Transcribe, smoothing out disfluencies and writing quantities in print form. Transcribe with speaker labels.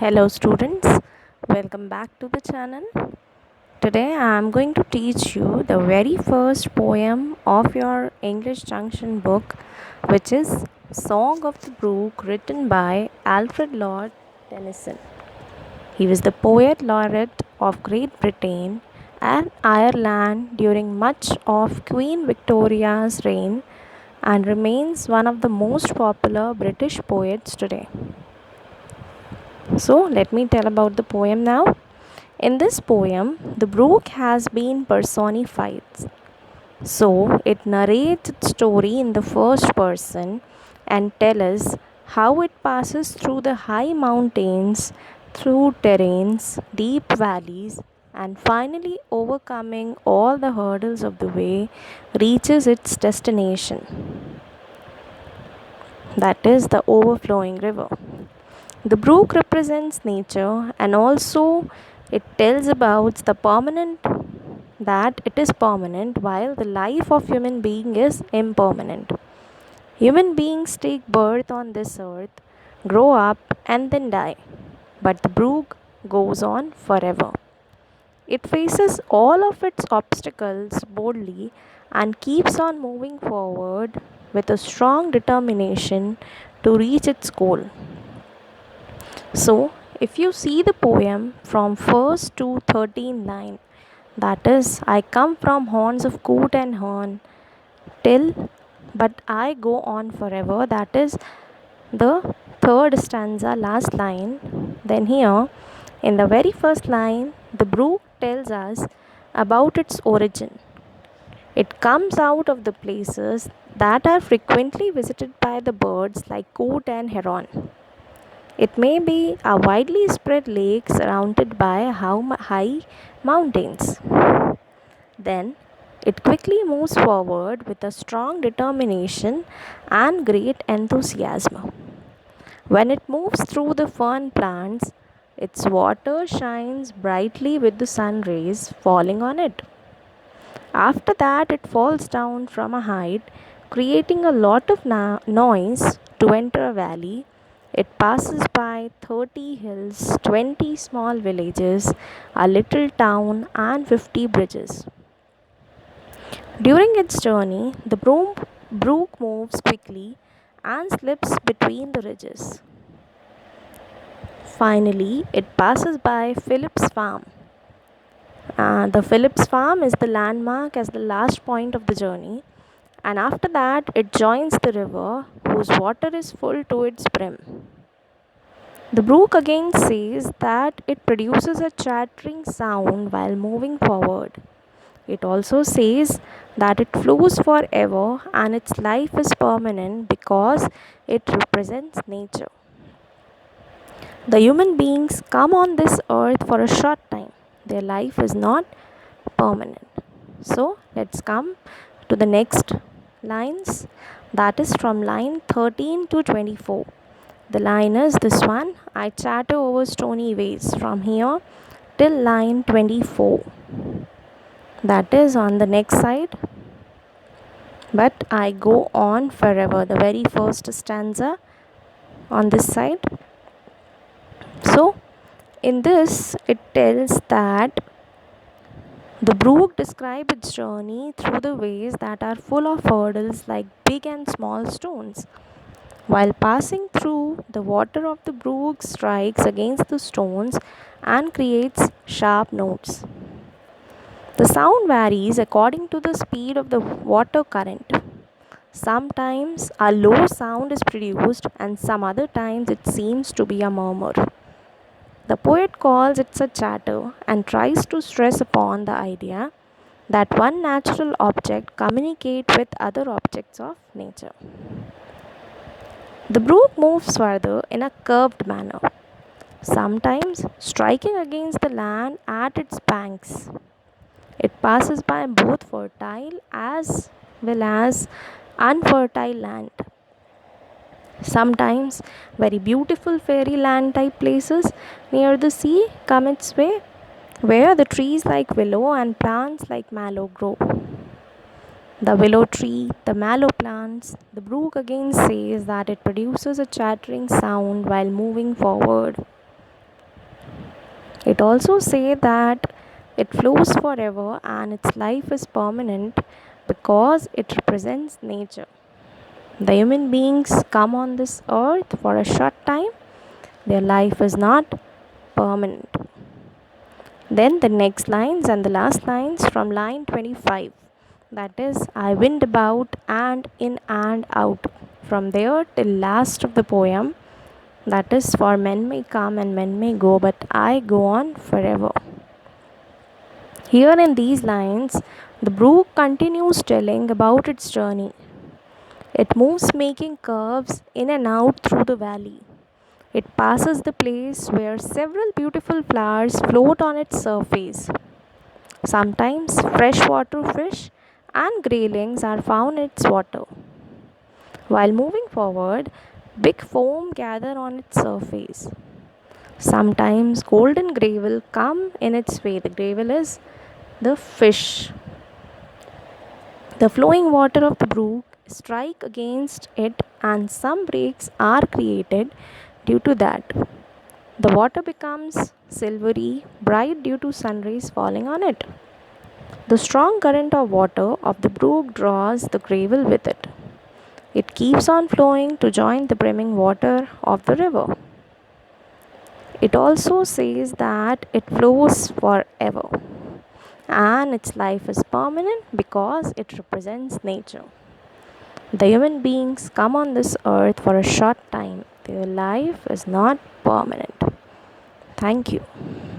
Speaker 1: Hello students, welcome back to the channel. Today I am going to teach you the very first poem of your English Junction book, which is Song of the Brook, written by Alfred Lord Tennyson. He was the poet laureate of Great Britain and Ireland during much of Queen Victoria's reign and remains one of the most popular British poets today. So, let me tell about the poem now. In this poem, the brook has been personified. So, it narrates its story in the first person and tells us how it passes through the high mountains, through terrains, deep valleys, and finally overcoming all the hurdles of the way, reaches its destination. That is the overflowing river. The brook represents nature and also it tells about the permanent that it is permanent while the life of human being is impermanent. Human beings take birth on this earth, grow up and then die. But the brook goes on forever. It faces all of its obstacles boldly and keeps on moving forward with a strong determination to reach its goal. So, if you see the poem from 1st to 13th line, that is, I come from horns of coot and horn till, but I go on forever, that is the third stanza, last line. Then, here in the very first line, the brook tells us about its origin. It comes out of the places that are frequently visited by the birds like coot and heron. It may be a widely spread lake surrounded by high mountains. Then it quickly moves forward with a strong determination and great enthusiasm. When it moves through the fern plants, its water shines brightly with the sun rays falling on it. After that, it falls down from a height, creating a lot of noise to enter a valley. It passes by 30 hills, 20 small villages, a little town, and 50 bridges. During its journey, the brook moves quickly and slips between the ridges. Finally, it passes by Philip's farm. The Philip's farm is the landmark as the last point of the journey, and after that, it joins the river whose water is full to its brim. The brook again says that it produces a chattering sound while moving forward. It also says that it flows forever and its life is permanent because it represents nature. The human beings come on this earth for a short time. Their life is not permanent. So let's come to the next lines, that is from line 13 to 24. The line is this one, I chatter over stony ways, from here till line 24. That is on the next side. But I go on forever, the very first stanza on this side. So in this it tells that the brook describes its journey through the ways that are full of hurdles like big and small stones. While passing through, the water of the brook strikes against the stones and creates sharp notes. The sound varies according to the speed of the water current. Sometimes a low sound is produced, and some other times it seems to be a murmur. The poet calls it a chatter and tries to stress upon the idea that one natural object communicates with other objects of nature. The brook moves further in a curved manner, sometimes striking against the land at its banks. It passes by both fertile as well as unfertile land. Sometimes very beautiful fairyland type places near the sea come its way, where the trees like willow and plants like mallow grow. The willow tree, the mallow plants, the brook again says that it produces a chattering sound while moving forward. It also says that it flows forever and its life is permanent because it represents nature. The human beings come on this earth for a short time, their life is not permanent. Then the next lines and the last lines from line 25, that is, I went about and in and out. From there till last of the poem, that is, for men may come and men may go, but I go on forever. Here in these lines, the brook continues telling about its journey. It moves making curves in and out through the valley. It passes the place where several beautiful flowers float on its surface. Sometimes freshwater fish and graylings are found in its water. While moving forward, big foam gather on its surface. Sometimes golden gravel come in its way. The gravel is the fish. The flowing water of the brook strike against it and some breaks are created due to that. The water becomes silvery bright due to sun rays falling on it. The strong current of water of the brook draws the gravel with it. It keeps on flowing to join the brimming water of the river. It also says that it flows forever and its life is permanent because it represents nature. The human beings come on this earth for a short time, their life is not permanent. Thank you.